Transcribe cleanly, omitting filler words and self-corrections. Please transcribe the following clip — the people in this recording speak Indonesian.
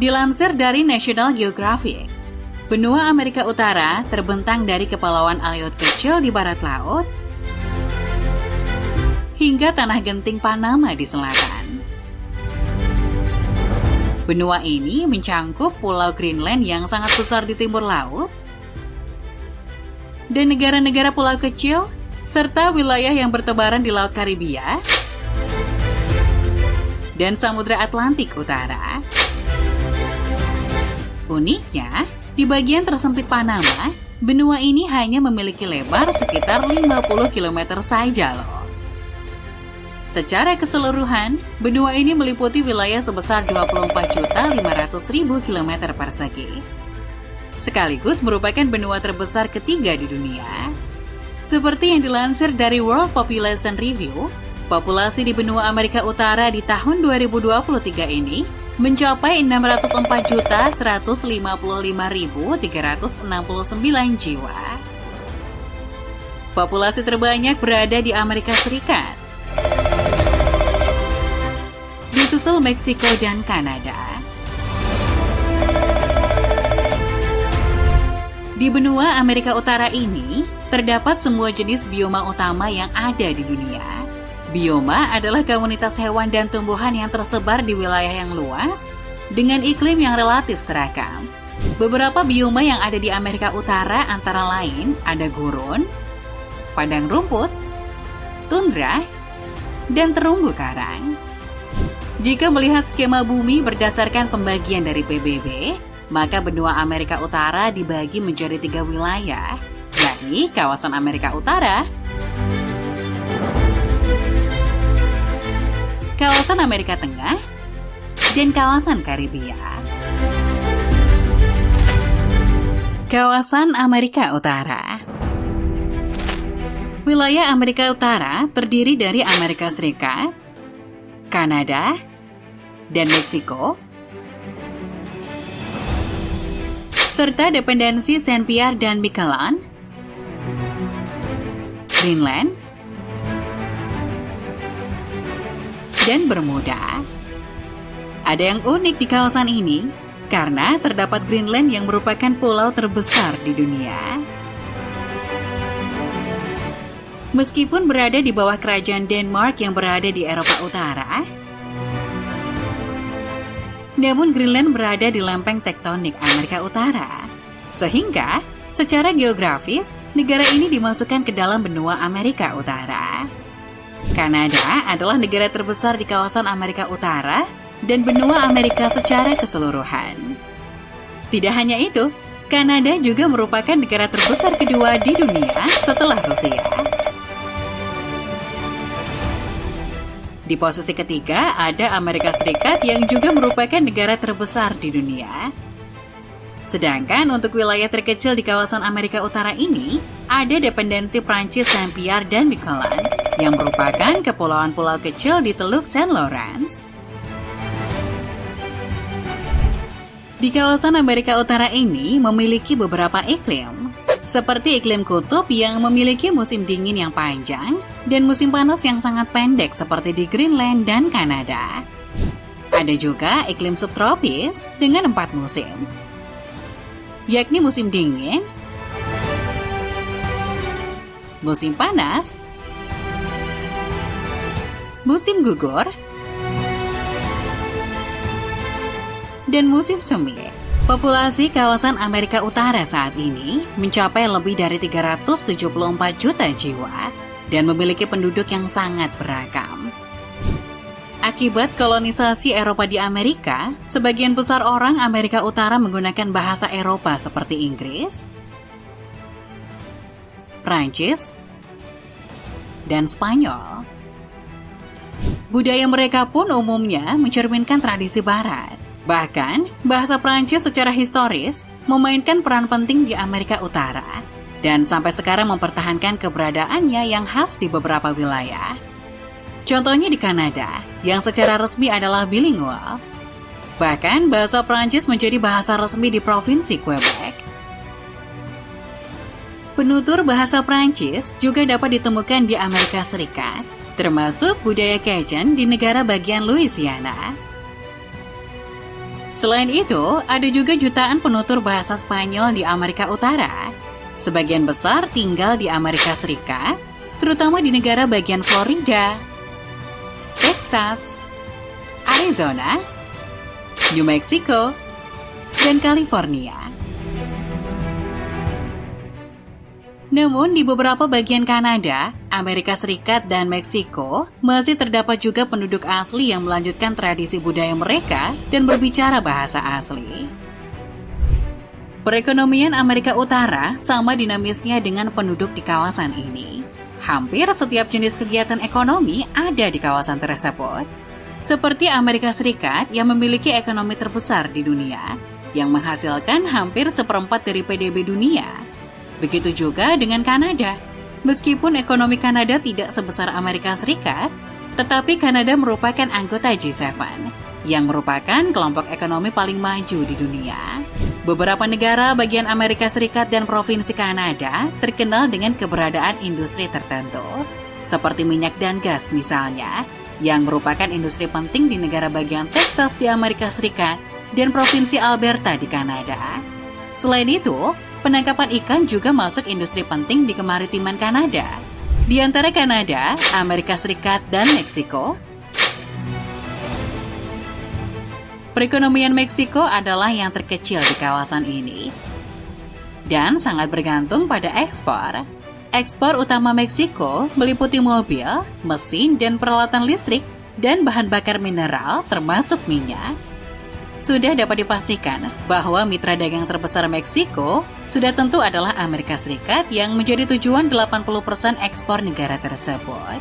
Dilansir dari National Geographic, benua Amerika Utara terbentang dari Kepulauan Aleut kecil di barat laut hingga Tanah Genting Panama di selatan. Benua ini mencangkup Pulau Greenland yang sangat besar di timur laut dan negara-negara pulau kecil serta wilayah yang bertebaran di Laut Karibia dan Samudra Atlantik Utara. Uniknya, di bagian tersempit Panama, benua ini hanya memiliki lebar sekitar 50 km saja loh. Secara keseluruhan, benua ini meliputi wilayah sebesar 24.500.000 km persegi. Sekaligus merupakan benua terbesar ketiga di dunia. Seperti yang dilansir dari World Population Review, populasi di benua Amerika Utara di tahun 2023 ini mencapai 604.155.369 jiwa. Populasi terbanyak berada di Amerika Serikat, disusul Meksiko dan Kanada. Di benua Amerika Utara ini, terdapat semua jenis bioma utama yang ada di dunia. Bioma adalah komunitas hewan dan tumbuhan yang tersebar di wilayah yang luas dengan iklim yang relatif seragam. Beberapa bioma yang ada di Amerika Utara antara lain ada gurun, padang rumput, tundra, dan terumbu karang. Jika melihat skema bumi berdasarkan pembagian dari PBB, maka benua Amerika Utara dibagi menjadi 3 wilayah, yakni kawasan Amerika Utara, kawasan Amerika Tengah, dan kawasan Karibia. Kawasan Amerika Utara. Wilayah Amerika Utara terdiri dari Amerika Serikat, Kanada, dan Meksiko, serta dependensi Saint Pierre dan Miquelon, Greenland, dan Bermuda. Ada yang unik di kawasan ini karena terdapat Greenland yang merupakan pulau terbesar di dunia. Meskipun berada di bawah kerajaan Denmark yang berada di Eropa Utara, namun Greenland berada di lempeng tektonik Amerika Utara. Sehingga, secara geografis, negara ini dimasukkan ke dalam benua Amerika Utara. Kanada adalah negara terbesar di kawasan Amerika Utara dan benua Amerika secara keseluruhan. Tidak hanya itu, Kanada juga merupakan negara terbesar kedua di dunia setelah Rusia. Di posisi ketiga ada Amerika Serikat yang juga merupakan negara terbesar di dunia. Sedangkan untuk wilayah terkecil di kawasan Amerika Utara ini, ada dependensi Prancis Saint Pierre dan Miquelon yang merupakan kepulauan-pulau kecil di Teluk Saint Lawrence. Di kawasan Amerika Utara ini memiliki beberapa iklim, seperti iklim kutub yang memiliki musim dingin yang panjang dan musim panas yang sangat pendek seperti di Greenland dan Kanada. Ada juga iklim subtropis dengan 4 musim, yakni musim dingin, musim panas, musim gugur, dan musim semi. Populasi kawasan Amerika Utara saat ini mencapai lebih dari 374 juta jiwa dan memiliki penduduk yang sangat beragam. Akibat kolonisasi Eropa di Amerika, sebagian besar orang Amerika Utara menggunakan bahasa Eropa seperti Inggris, Prancis, dan Spanyol. Budaya mereka pun umumnya mencerminkan tradisi Barat. Bahkan, bahasa Prancis secara historis memainkan peran penting di Amerika Utara. dan sampai sekarang mempertahankan keberadaannya yang khas di beberapa wilayah. Contohnya di Kanada, yang secara resmi adalah bilingual. Bahkan bahasa Prancis menjadi bahasa resmi di Provinsi Quebec. Penutur bahasa Prancis juga dapat ditemukan di Amerika Serikat, termasuk budaya Cajun di negara bagian Louisiana. Selain itu, ada juga jutaan penutur bahasa Spanyol di Amerika Utara. Sebagian besar tinggal di Amerika Serikat, terutama di negara bagian Florida, Texas, Arizona, New Mexico, dan California. Namun, di beberapa bagian Kanada, Amerika Serikat, dan Meksiko, masih terdapat juga penduduk asli yang melanjutkan tradisi budaya mereka dan berbicara bahasa asli. Perekonomian Amerika Utara sama dinamisnya dengan penduduk di kawasan ini. Hampir setiap jenis kegiatan ekonomi ada di kawasan tersebut. Seperti Amerika Serikat yang memiliki ekonomi terbesar di dunia, yang menghasilkan hampir 1/4 dari PDB dunia. Begitu juga dengan Kanada. Meskipun ekonomi Kanada tidak sebesar Amerika Serikat, tetapi Kanada merupakan anggota G7, yang merupakan kelompok ekonomi paling maju di dunia. Beberapa negara bagian Amerika Serikat dan Provinsi Kanada terkenal dengan keberadaan industri tertentu, seperti minyak dan gas misalnya, yang merupakan industri penting di negara bagian Texas di Amerika Serikat dan Provinsi Alberta di Kanada. Selain itu, penangkapan ikan juga masuk industri penting di kemaritiman Kanada. Di antara Kanada, Amerika Serikat, dan Meksiko, perekonomian Meksiko adalah yang terkecil di kawasan ini dan sangat bergantung pada ekspor. Ekspor utama Meksiko meliputi mobil, mesin, dan peralatan listrik, dan bahan bakar mineral termasuk minyak. Sudah dapat dipastikan bahwa mitra dagang terbesar Meksiko sudah tentu adalah Amerika Serikat yang menjadi tujuan 80% ekspor negara tersebut.